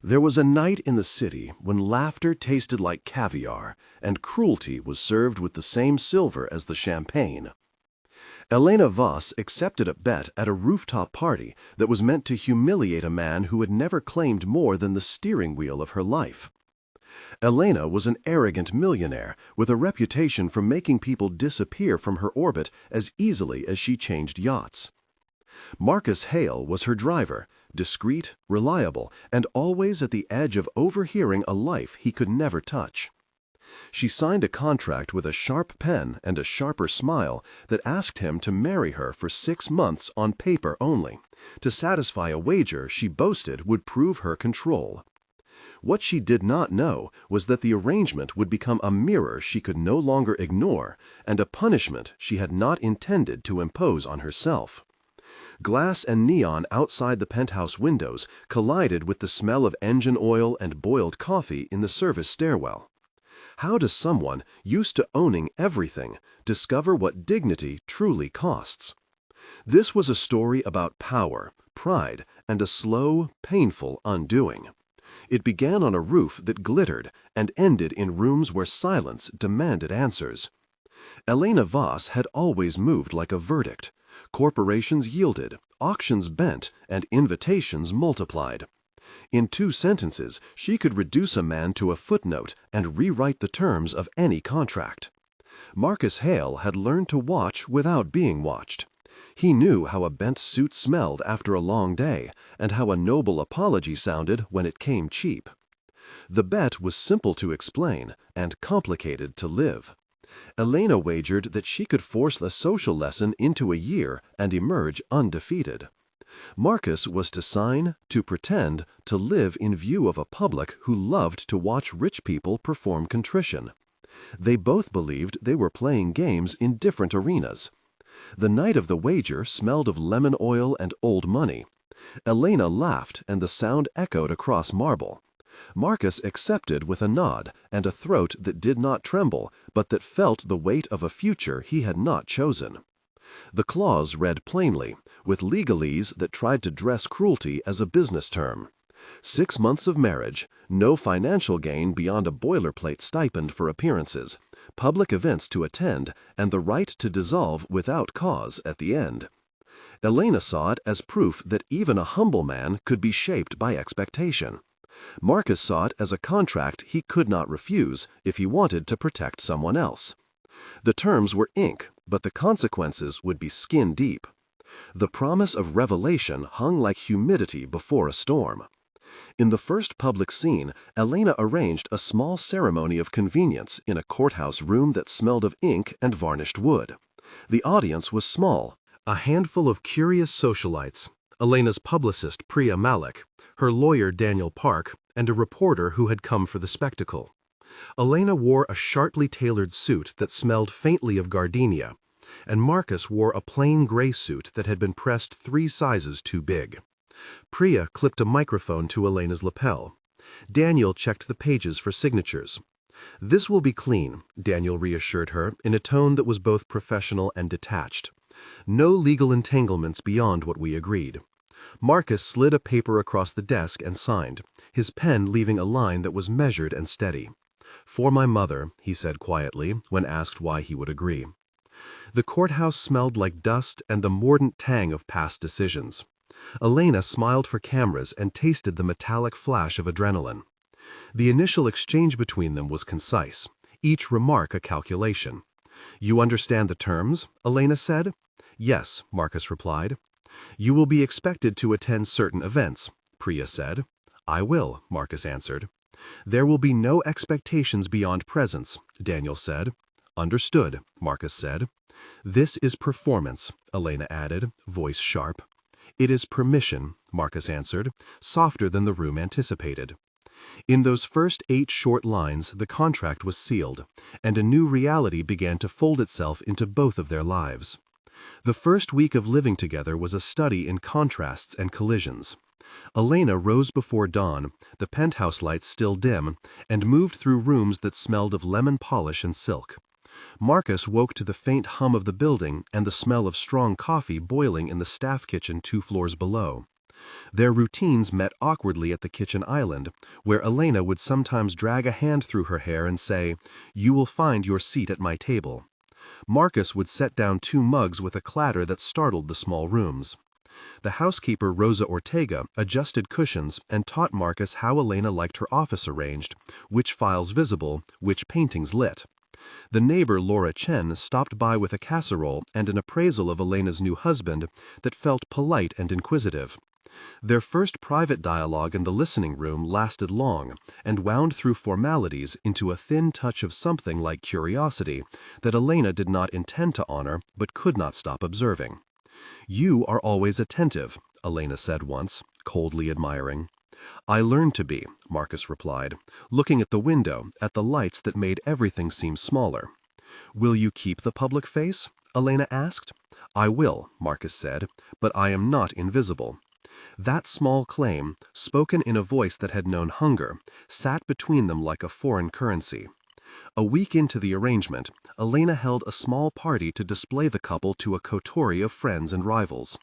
There was a night in the city when laughter tasted like caviar and cruelty was served with the same silver as the champagne. Elena Voss accepted a bet at a rooftop party that was meant to humiliate a man who had never claimed more than the steering wheel of her life. Elena was an arrogant millionaire with a reputation for making people disappear from her orbit as easily as she changed yachts. Marcus Hale was her driver, discreet, reliable, and always at the edge of overhearing a life he could never touch. She signed a contract with a sharp pen and a sharper smile that asked him to marry her for 6 months on paper only, to satisfy a wager she boasted would prove her control. What she did not know was that the arrangement would become a mirror she could no longer ignore and a punishment she had not intended to impose on herself. Glass and neon outside the penthouse windows collided with the smell of engine oil and boiled coffee in the service stairwell. How does someone, used to owning everything, discover what dignity truly costs? This was a story about power, pride, and a slow, painful undoing. It began on a roof that glittered and ended in rooms where silence demanded answers. Elena Voss had always moved like a verdict. Corporations yielded, auctions bent, and invitations multiplied. In 2 sentences, she could reduce a man to a footnote and rewrite the terms of any contract. Marcus Hale had learned to watch without being watched. He knew how a bent suit smelled after a long day, and how a noble apology sounded when it came cheap. The bet was simple to explain and complicated to live. Elena wagered that she could force a social lesson into a year and emerge undefeated. Marcus was to sign, to pretend, to live in view of a public who loved to watch rich people perform contrition. They both believed they were playing games in different arenas. The night of the wager smelled of lemon oil and old money. Elena laughed and the sound echoed across marble. Marcus accepted with a nod and a throat that did not tremble, but that felt the weight of a future he had not chosen. The clause read plainly, with legalese that tried to dress cruelty as a business term. 6 months of marriage, no financial gain beyond a boilerplate stipend for appearances, public events to attend, and the right to dissolve without cause at the end. Elena saw it as proof that even a humble man could be shaped by expectation. Marcus saw it as a contract he could not refuse if he wanted to protect someone else. The terms were ink, but the consequences would be skin deep. The promise of revelation hung like humidity before a storm. In the first public scene, Elena arranged a small ceremony of convenience in a courthouse room that smelled of ink and varnished wood. The audience was small, a handful of curious socialites, Elena's publicist Priya Malik, her lawyer Daniel Park, and a reporter who had come for the spectacle. Elena wore a sharply tailored suit that smelled faintly of gardenia, and Marcus wore a plain gray suit that had been pressed 3 sizes too big. Priya clipped a microphone to Elena's lapel. Daniel checked the pages for signatures. "This will be clean," Daniel reassured her in a tone that was both professional and detached. "No legal entanglements beyond what we agreed." Marcus slid a paper across the desk and signed, his pen leaving a line that was measured and steady. "For my mother," he said quietly, when asked why he would agree. The courthouse smelled like dust and the mordant tang of past decisions. Elena smiled for cameras and tasted the metallic flash of adrenaline. The initial exchange between them was concise, each remark a calculation. "You understand the terms?" Elena said. "Yes," Marcus replied. "You will be expected to attend certain events," Priya said. "I will," Marcus answered. "There will be no expectations beyond presence," Daniel said. "Understood," Marcus said. "This is performance," Elena added, voice sharp. "It is permission," Marcus answered, softer than the room anticipated. In those first 8 short lines, the contract was sealed, and a new reality began to fold itself into both of their lives. The first week of living together was a study in contrasts and collisions. Elena rose before dawn, the penthouse lights still dim, and moved through rooms that smelled of lemon polish and silk. Marcus woke to the faint hum of the building and the smell of strong coffee boiling in the staff kitchen 2 floors below. Their routines met awkwardly at the kitchen island, where Elena would sometimes drag a hand through her hair and say, "You will find your seat at my table." Marcus would set down 2 mugs with a clatter that startled the small rooms. The housekeeper Rosa Ortega adjusted cushions and taught Marcus how Elena liked her office arranged, which files visible, which paintings lit. The neighbor Laura Chen stopped by with a casserole and an appraisal of Elena's new husband that felt polite and inquisitive. Their first private dialogue in the listening room lasted long and wound through formalities into a thin touch of something like curiosity that Elena did not intend to honor but could not stop observing. "You are always attentive," Elena said once, coldly admiring. "I learned to be," Marcus replied, looking at the window, at the lights that made everything seem smaller. "Will you keep the public face?" Elena asked. "I will," Marcus said, "but I am not invisible." That small claim, spoken in a voice that had known hunger, sat between them like a foreign currency. A week into the arrangement, Elena held a small party to display the couple to a coterie of friends and rivals.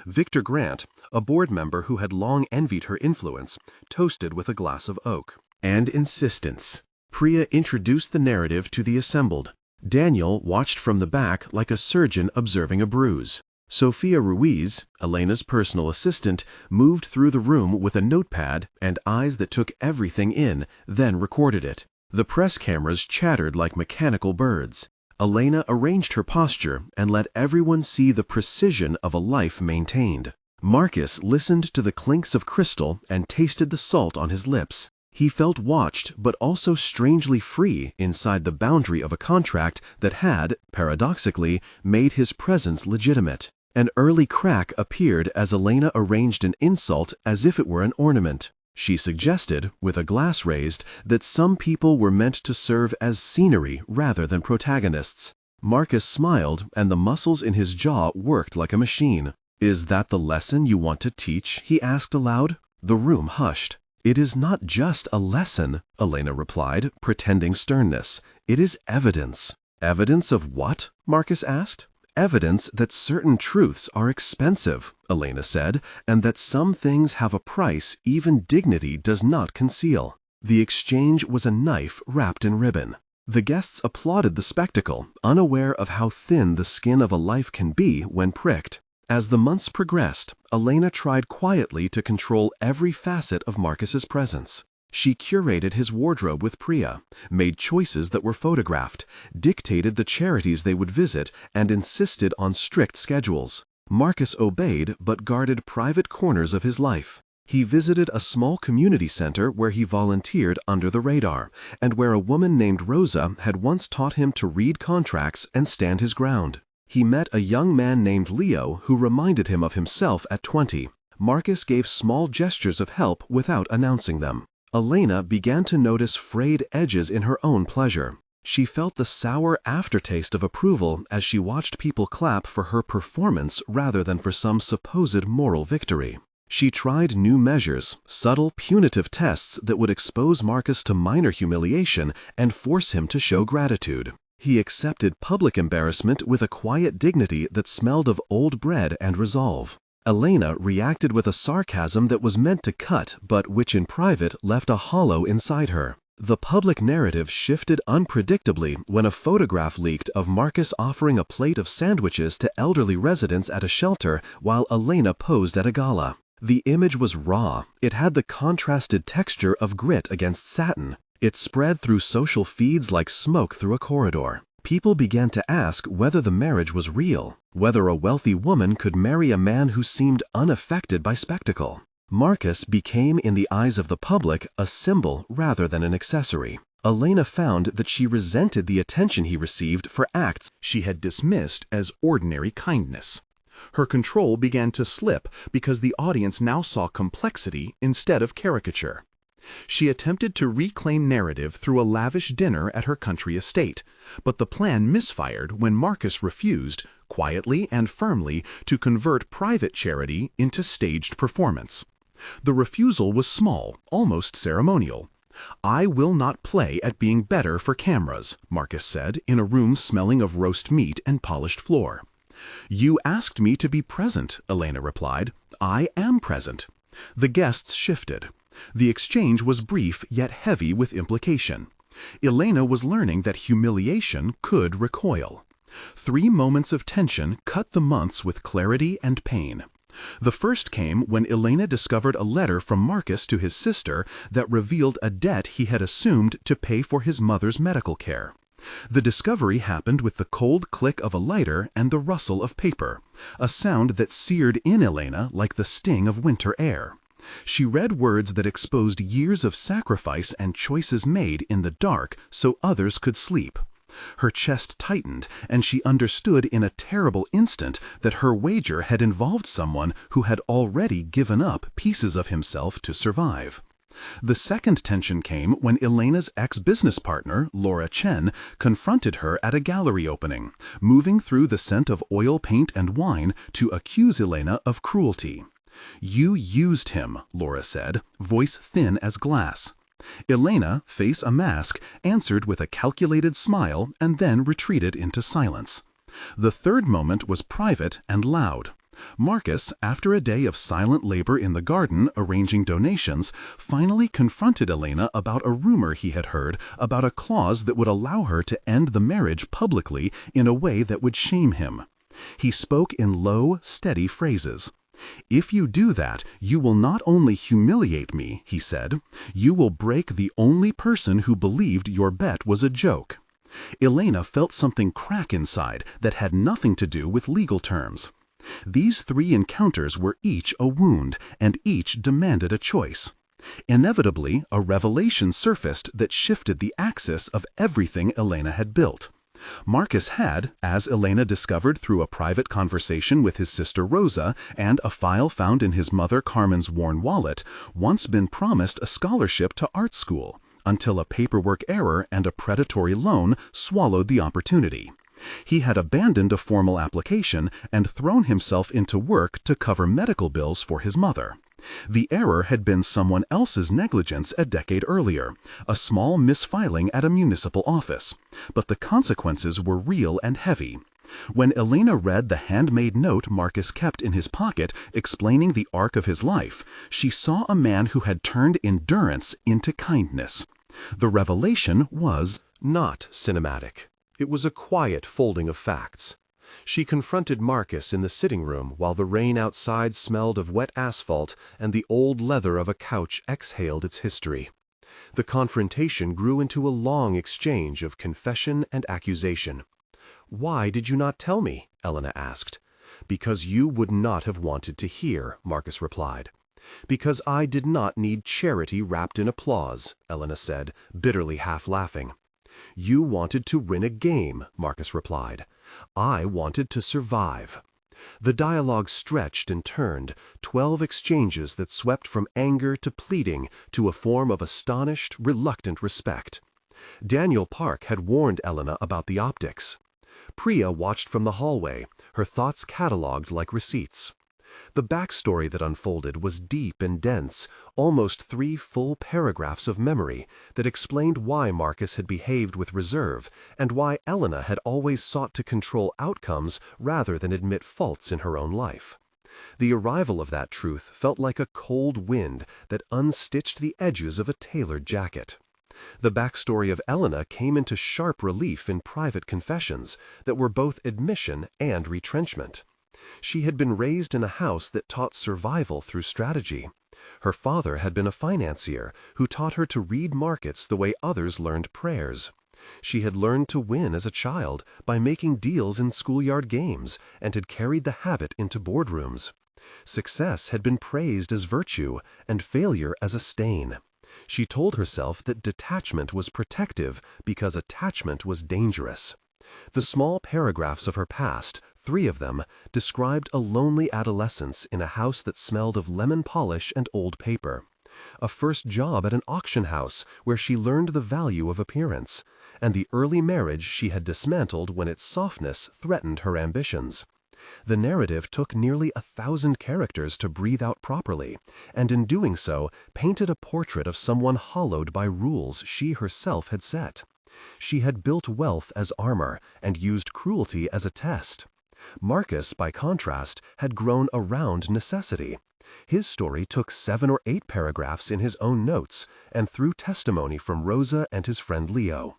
Victor Grant, a board member who had long envied her influence, toasted with a glass of oak. And insistence. Priya introduced the narrative to the assembled. Daniel watched from the back like a surgeon observing a bruise. Sophia Ruiz, Elena's personal assistant, moved through the room with a notepad and eyes that took everything in, then recorded it. The press cameras chattered like mechanical birds. Elena arranged her posture and let everyone see the precision of a life maintained. Marcus listened to the clinks of crystal and tasted the salt on his lips. He felt watched but also strangely free inside the boundary of a contract that had, paradoxically, made his presence legitimate. An early crack appeared as Elena arranged an insult as if it were an ornament. She suggested, with a glass raised, that some people were meant to serve as scenery rather than protagonists. Marcus smiled, and the muscles in his jaw worked like a machine. "Is that the lesson you want to teach?" he asked aloud. The room hushed. "It is not just a lesson," Elena replied, pretending sternness. "It is evidence." "Evidence of what?" Marcus asked. "Evidence that certain truths are expensive," Elena said, "and that some things have a price even dignity does not conceal." The exchange was a knife wrapped in ribbon. The guests applauded the spectacle, unaware of how thin the skin of a life can be when pricked. As the months progressed, Elena tried quietly to control every facet of Marcus's presence. She curated his wardrobe with Priya, made choices that were photographed, dictated the charities they would visit, and insisted on strict schedules. Marcus obeyed but guarded private corners of his life. He visited a small community center where he volunteered under the radar, and where a woman named Rosa had once taught him to read contracts and stand his ground. He met a young man named Leo who reminded him of himself at 20. Marcus gave small gestures of help without announcing them. Elena began to notice frayed edges in her own pleasure. She felt the sour aftertaste of approval as she watched people clap for her performance rather than for some supposed moral victory. She tried new measures, subtle punitive tests that would expose Marcus to minor humiliation and force him to show gratitude. He accepted public embarrassment with a quiet dignity that smelled of old bread and resolve. Elena reacted with a sarcasm that was meant to cut but which in private left a hollow inside her. The public narrative shifted unpredictably when a photograph leaked of Marcus offering a plate of sandwiches to elderly residents at a shelter while Elena posed at a gala. The image was raw. It had the contrasted texture of grit against satin. It spread through social feeds like smoke through a corridor. People began to ask whether the marriage was real, whether a wealthy woman could marry a man who seemed unaffected by spectacle. Marcus became, in the eyes of the public, a symbol rather than an accessory. Elena found that she resented the attention he received for acts she had dismissed as ordinary kindness. Her control began to slip because the audience now saw complexity instead of caricature. She attempted to reclaim narrative through a lavish dinner at her country estate, but the plan misfired when Marcus refused, quietly and firmly, to convert private charity into staged performance. The refusal was small, almost ceremonial. "I will not play at being better for cameras," Marcus said, in a room smelling of roast meat and polished floor. "You asked me to be present," Elena replied. "I am present." The guests shifted. The exchange was brief yet heavy with implication. Elena was learning that humiliation could recoil. 3 moments of tension cut the months with clarity and pain. The first came when Elena discovered a letter from Marcus to his sister that revealed a debt he had assumed to pay for his mother's medical care. The discovery happened with the cold click of a lighter and the rustle of paper, a sound that seared in Elena like the sting of winter air. She read words that exposed years of sacrifice and choices made in the dark so others could sleep. Her chest tightened, and she understood in a terrible instant that her wager had involved someone who had already given up pieces of himself to survive. The second tension came when Elena's ex-business partner, Laura Chen, confronted her at a gallery opening, moving through the scent of oil paint and wine to accuse Elena of cruelty. "You used him," Laura said, voice thin as glass. Elena, face a mask, answered with a calculated smile and then retreated into silence. The third moment was private and loud. Marcus, after a day of silent labor in the garden arranging donations, finally confronted Elena about a rumor he had heard about a clause that would allow her to end the marriage publicly in a way that would shame him. He spoke in low, steady phrases. "If you do that, you will not only humiliate me," he said, "you will break the only person who believed your bet was a joke." Elena felt something crack inside that had nothing to do with legal terms. These 3 encounters were each a wound, and each demanded a choice. Inevitably, a revelation surfaced that shifted the axis of everything Elena had built. Marcus had, as Elena discovered through a private conversation with his sister Rosa and a file found in his mother Carmen's worn wallet, once been promised a scholarship to art school, until a paperwork error and a predatory loan swallowed the opportunity. He had abandoned a formal application and thrown himself into work to cover medical bills for his mother. The error had been someone else's negligence a decade earlier, a small misfiling at a municipal office. But the consequences were real and heavy. When Elena read the handmade note Marcus kept in his pocket explaining the arc of his life, she saw a man who had turned endurance into kindness. The revelation was not cinematic. It was a quiet folding of facts. She confronted Marcus in the sitting room while the rain outside smelled of wet asphalt and the old leather of a couch exhaled its history. The confrontation grew into a long exchange of confession and accusation. "Why did you not tell me?" Elena asked. "Because you would not have wanted to hear," Marcus replied. "Because I did not need charity wrapped in applause," Elena said, bitterly half laughing. "You wanted to win a game," Marcus replied. "I wanted to survive." The dialogue stretched and turned, 12 exchanges that swept from anger to pleading to a form of astonished, reluctant respect. Daniel Park had warned Elena about the optics. Priya watched from the hallway, her thoughts catalogued like receipts. The backstory that unfolded was deep and dense, almost 3 full paragraphs of memory that explained why Marcus had behaved with reserve and why Elena had always sought to control outcomes rather than admit faults in her own life. The arrival of that truth felt like a cold wind that unstitched the edges of a tailored jacket. The backstory of Elena came into sharp relief in private confessions that were both admission and retrenchment. She had been raised in a house that taught survival through strategy. Her father had been a financier who taught her to read markets the way others learned prayers. She had learned to win as a child by making deals in schoolyard games and had carried the habit into boardrooms. Success had been praised as virtue and failure as a stain. She told herself that detachment was protective because attachment was dangerous. The small paragraphs of her past, 3 of them, described a lonely adolescence in a house that smelled of lemon polish and old paper, a first job at an auction house where she learned the value of appearance, and the early marriage she had dismantled when its softness threatened her ambitions. The narrative took nearly 1,000 characters to breathe out properly, and in doing so painted a portrait of someone hollowed by rules she herself had set. She had built wealth as armor and used cruelty as a test. Marcus, by contrast, had grown around necessity. His story took 7 or 8 paragraphs in his own notes and through testimony from Rosa and his friend Leo.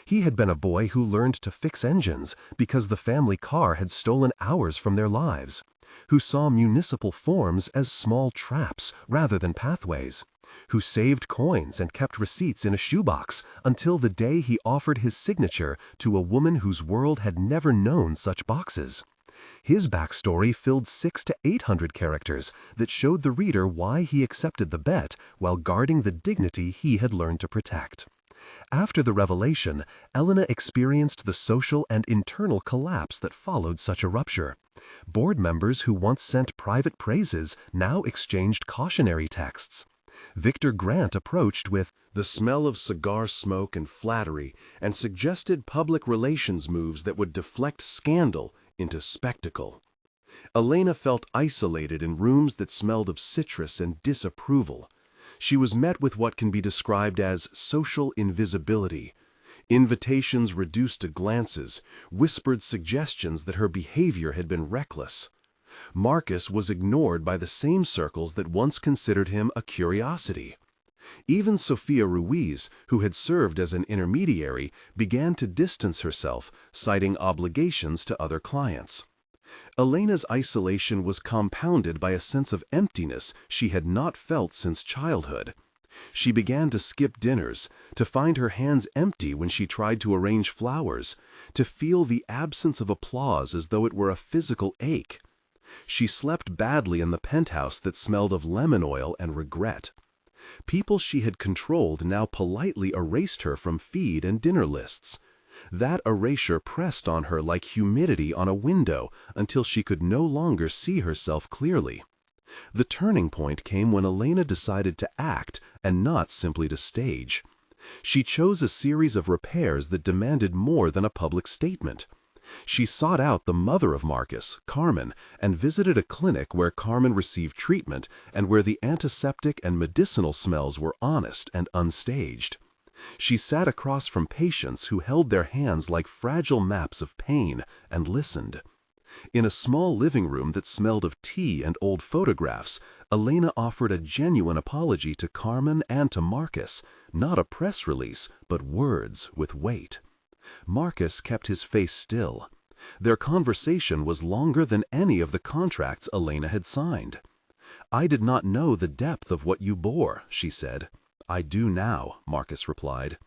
He had been a boy who learned to fix engines because the family car had stolen hours from their lives, who saw municipal forms as small traps rather than pathways, who saved coins and kept receipts in a shoebox until the day he offered his signature to a woman whose world had never known such boxes. His backstory filled 600 to 800 characters that showed the reader why he accepted the bet while guarding the dignity he had learned to protect. After the revelation, Elena experienced the social and internal collapse that followed such a rupture. Board members who once sent private praises now exchanged cautionary texts. Victor Grant approached with the smell of cigar smoke and flattery and suggested public relations moves that would deflect scandal into spectacle. Elena felt isolated in rooms that smelled of citrus and disapproval. She was met with what can be described as social invisibility. Invitations reduced to glances, whispered suggestions that her behavior had been reckless. Marcus was ignored by the same circles that once considered him a curiosity. Even Sophia Ruiz, who had served as an intermediary, began to distance herself, citing obligations to other clients. Elena's isolation was compounded by a sense of emptiness she had not felt since childhood. She began to skip dinners, to find her hands empty when she tried to arrange flowers, to feel the absence of applause as though it were a physical ache. She slept badly in the penthouse that smelled of lemon oil and regret. People she had controlled now politely erased her from feed and dinner lists. That erasure pressed on her like humidity on a window until she could no longer see herself clearly. The turning point came when Elena decided to act and not simply to stage. She chose a series of repairs that demanded more than a public statement. She sought out the mother of Marcus, Carmen, and visited a clinic where Carmen received treatment and where the antiseptic and medicinal smells were honest and unstaged. She sat across from patients who held their hands like fragile maps of pain and listened. In a small living room that smelled of tea and old photographs, Elena offered a genuine apology to Carmen and to Marcus, not a press release, but words with weight. Marcus kept his face still. Their conversation was longer than any of the contracts Elena had signed. "I did not know the depth of what you bore," she said. "I do now," Marcus replied.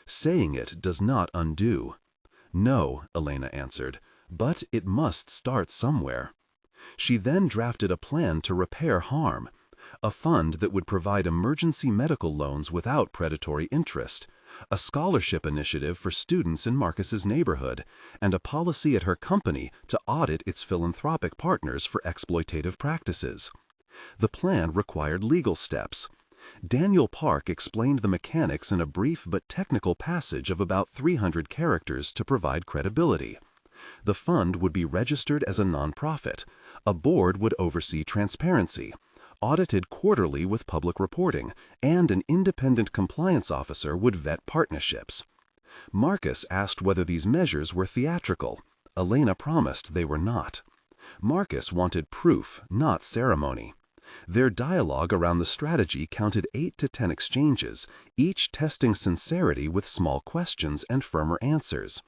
"Saying it does not undo." "No," Elena answered, "but it must start somewhere." She then drafted a plan to repair harm, a fund that would provide emergency medical loans without predatory interest, a scholarship initiative for students in Marcus's neighborhood, and a policy at her company to audit its philanthropic partners for exploitative practices. The plan required legal steps. Daniel Park explained the mechanics in a brief but technical passage of about 300 characters to provide credibility. The fund would be registered as a nonprofit. A board would oversee transparency, audited quarterly with public reporting, and an independent compliance officer would vet partnerships. Marcus asked whether these measures were theatrical. Elena promised they were not. Marcus wanted proof, not ceremony. Their dialogue around the strategy counted 8 to 10 exchanges, each testing sincerity with small questions and firmer answers.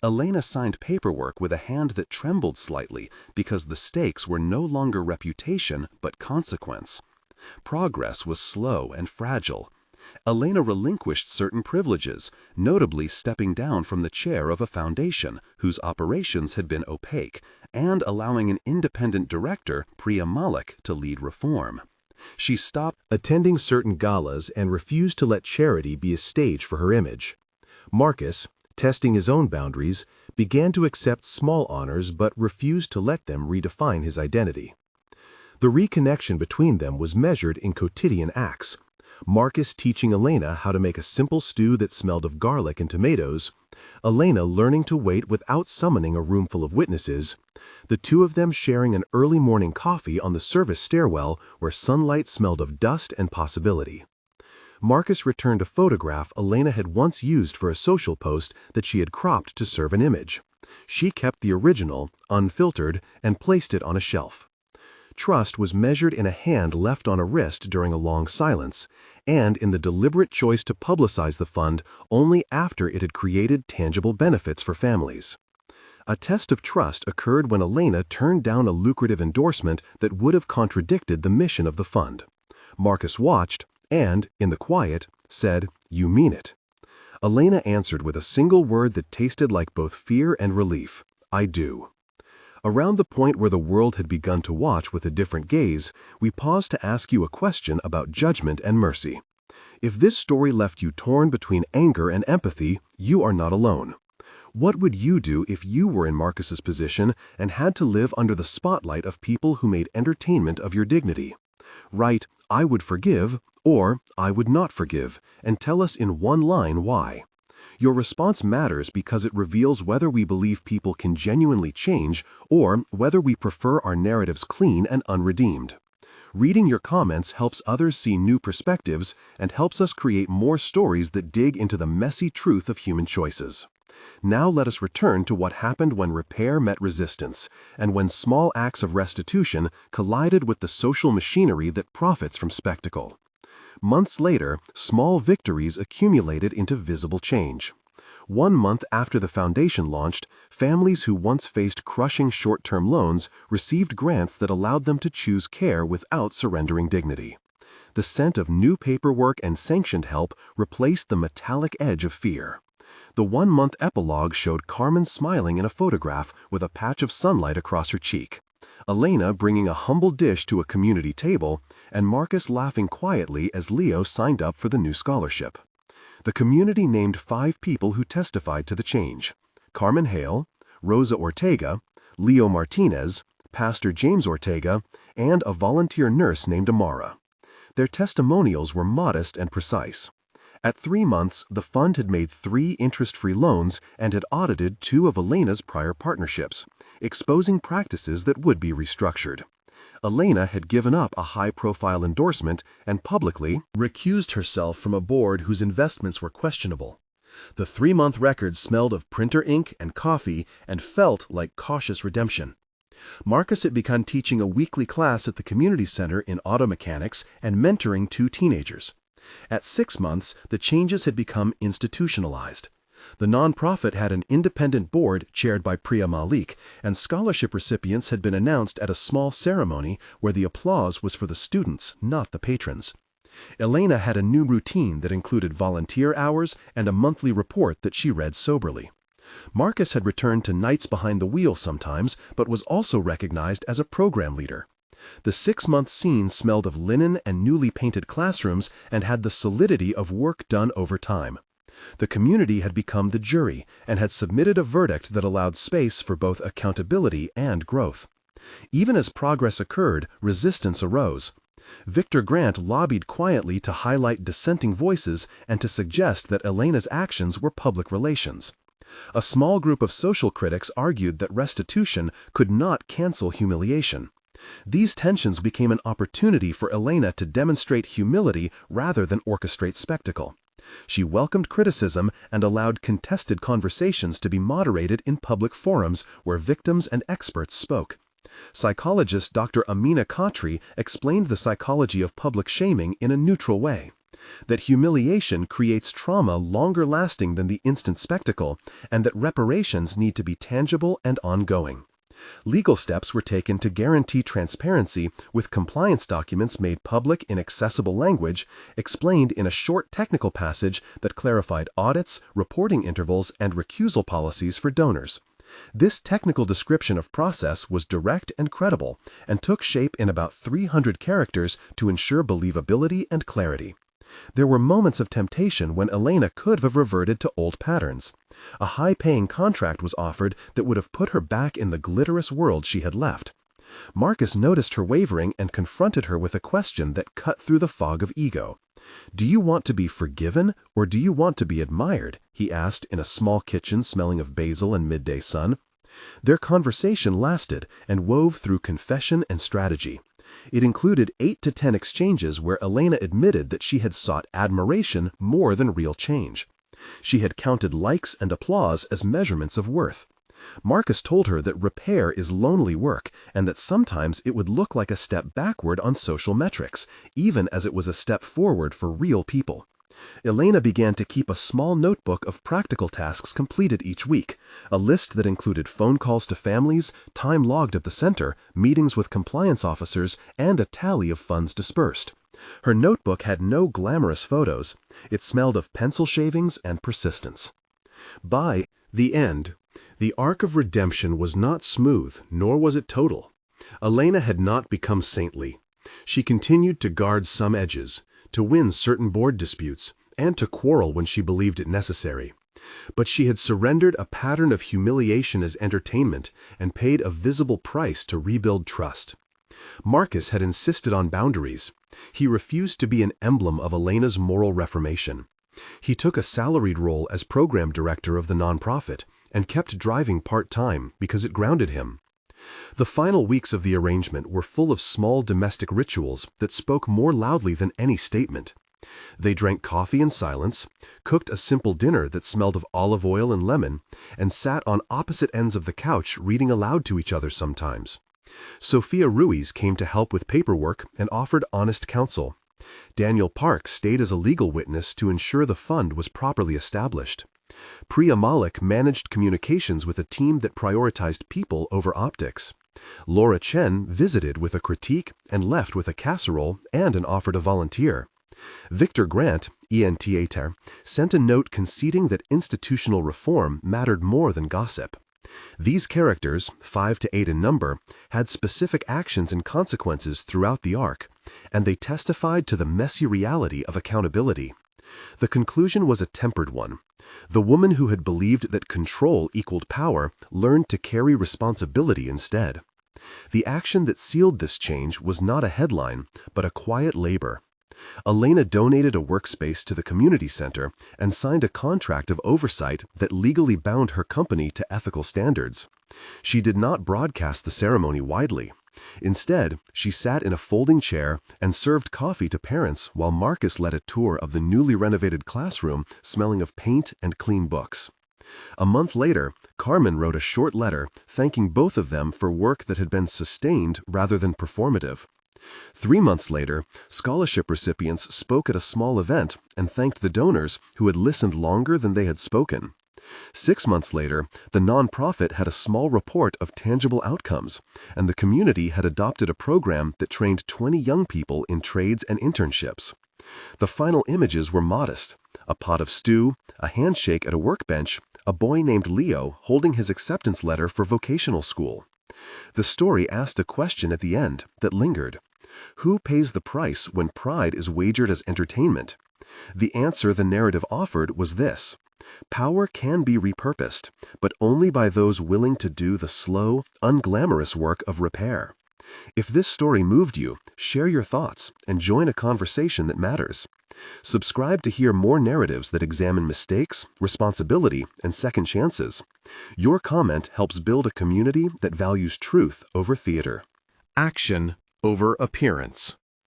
Elena signed paperwork with a hand that trembled slightly because the stakes were no longer reputation but consequence. Progress was slow and fragile. Elena relinquished certain privileges, notably stepping down from the chair of a foundation whose operations had been opaque, and allowing an independent director, Priya Malik, to lead reform. She stopped attending certain galas and refused to let charity be a stage for her image. Marcus, testing his own boundaries, began to accept small honors but refused to let them redefine his identity. The reconnection between them was measured in quotidian acts. Marcus teaching Elena how to make a simple stew that smelled of garlic and tomatoes, Elena learning to wait without summoning a room full of witnesses, the two of them sharing an early morning coffee on the service stairwell where sunlight smelled of dust and possibility. Marcus returned a photograph Elena had once used for a social post that she had cropped to serve an image. She kept the original, unfiltered, and placed it on a shelf. Trust was measured in a hand left on a wrist during a long silence, and in the deliberate choice to publicize the fund only after it had created tangible benefits for families. A test of trust occurred when Elena turned down a lucrative endorsement that would have contradicted the mission of the fund. Marcus watched and, in the quiet, said, "You mean it." Elena answered with a single word that tasted like both fear and relief, "I do." Around the point where the world had begun to watch with a different gaze, we pause to ask you a question about judgment and mercy. If this story left you torn between anger and empathy, you are not alone. What would you do if you were in Marcus's position and had to live under the spotlight of people who made entertainment of your dignity? Write, "I would forgive," or "I would not forgive," and tell us in one line why. Your response matters because it reveals whether we believe people can genuinely change or whether we prefer our narratives clean and unredeemed. Reading your comments helps others see new perspectives and helps us create more stories that dig into the messy truth of human choices. Now let us return to what happened when repair met resistance, and when small acts of restitution collided with the social machinery that profits from spectacle. Months later, small victories accumulated into visible change. 1 month after the foundation launched, families who once faced crushing short-term loans received grants that allowed them to choose care without surrendering dignity. The scent of new paperwork and sanctioned help replaced the metallic edge of fear. The 1-month epilogue showed Carmen smiling in a photograph with a patch of sunlight across her cheek, Elena bringing a humble dish to a community table, and Marcus laughing quietly as Leo signed up for the new scholarship. The community named 5 people who testified to the change: Carmen Hale, Rosa Ortega, Leo Martinez, Pastor James Ortega, and a volunteer nurse named Amara. Their testimonials were modest and precise. At 3 months, the fund had made 3 interest-free loans and had audited 2 of Elena's prior partnerships, exposing practices that would be restructured. Elena had given up a high-profile endorsement and publicly recused herself from a board whose investments were questionable. The 3-month record smelled of printer ink and coffee and felt like cautious redemption. Marcus had begun teaching a weekly class at the community center in auto mechanics and mentoring 2 teenagers. At 6 months, the changes had become institutionalized. The nonprofit had an independent board chaired by Priya Malik, and scholarship recipients had been announced at a small ceremony where the applause was for the students, not the patrons. Elena had a new routine that included volunteer hours and a monthly report that she read soberly. Marcus had returned to nights behind the wheel sometimes, but was also recognized as a program leader. The 6-month scene smelled of linen and newly painted classrooms and had the solidity of work done over time. The community had become the jury and had submitted a verdict that allowed space for both accountability and growth. Even as progress occurred, resistance arose. Victor Grant lobbied quietly to highlight dissenting voices and to suggest that Elena's actions were public relations. A small group of social critics argued that restitution could not cancel humiliation. These tensions became an opportunity for Elena to demonstrate humility rather than orchestrate spectacle. She welcomed criticism and allowed contested conversations to be moderated in public forums where victims and experts spoke. Psychologist Dr. Amina Khatri explained the psychology of public shaming in a neutral way: that humiliation creates trauma longer lasting than the instant spectacle, and that reparations need to be tangible and ongoing. Legal steps were taken to guarantee transparency, with compliance documents made public in accessible language, explained in a short technical passage that clarified audits, reporting intervals, and recusal policies for donors. This technical description of process was direct and credible, and took shape in about 300 characters to ensure believability and clarity. There were moments of temptation when Elena could have reverted to old patterns. A high-paying contract was offered that would have put her back in the glitterous world she had left. Marcus noticed her wavering and confronted her with a question that cut through the fog of ego. "Do you want to be forgiven, or do you want to be admired?" he asked in a small kitchen smelling of basil and midday sun. Their conversation lasted and wove through confession and strategy. It included 8 to 10 exchanges where Elena admitted that she had sought admiration more than real change. She had counted likes and applause as measurements of worth. Marcus told her that repair is lonely work and that sometimes it would look like a step backward on social metrics, even as it was a step forward for real people. Elena began to keep a small notebook of practical tasks completed each week, a list that included phone calls to families, time logged at the center, meetings with compliance officers, and a tally of funds dispersed. Her notebook had no glamorous photos. It smelled of pencil shavings and persistence. By the end, the arc of redemption was not smooth, nor was it total. Elena had not become saintly. She continued to guard some edges, to win certain board disputes, and to quarrel when she believed it necessary. But she had surrendered a pattern of humiliation as entertainment and paid a visible price to rebuild trust. Marcus had insisted on boundaries. He refused to be an emblem of Elena's moral reformation. He took a salaried role as program director of the nonprofit and kept driving part-time because it grounded him. The final weeks of the arrangement were full of small domestic rituals that spoke more loudly than any statement. They drank coffee in silence, cooked a simple dinner that smelled of olive oil and lemon, and sat on opposite ends of the couch reading aloud to each other sometimes. Sophia Ruiz came to help with paperwork and offered honest counsel. Daniel Parks stayed as a legal witness to ensure the fund was properly established. Priya Malik managed communications with a team that prioritized people over optics. Laura Chen visited with a critique and left with a casserole and an offer to volunteer. Victor Grant, ENTATER, sent a note conceding that institutional reform mattered more than gossip. These characters, 5 to 8 in number, had specific actions and consequences throughout the arc, and they testified to the messy reality of accountability. The conclusion was a tempered one. The woman who had believed that control equaled power learned to carry responsibility instead. The action that sealed this change was not a headline, but a quiet labor. Elena donated a workspace to the community center and signed a contract of oversight that legally bound her company to ethical standards. She did not broadcast the ceremony widely. Instead, she sat in a folding chair and served coffee to parents while Marcus led a tour of the newly renovated classroom smelling of paint and clean books. A month later, Carmen wrote a short letter thanking both of them for work that had been sustained rather than performative. 3 months later, scholarship recipients spoke at a small event and thanked the donors who had listened longer than they had spoken. 6 months later, the nonprofit had a small report of tangible outcomes, and the community had adopted a program that trained 20 young people in trades and internships. The final images were modest: a pot of stew, a handshake at a workbench, a boy named Leo holding his acceptance letter for vocational school. The story asked a question at the end that lingered. Who pays the price when pride is wagered as entertainment? The answer the narrative offered was this: power can be repurposed, but only by those willing to do the slow, unglamorous work of repair. If this story moved you, share your thoughts and join a conversation that matters. Subscribe to hear more narratives that examine mistakes, responsibility, and second chances. Your comment helps build a community that values truth over theater. Action over appearance.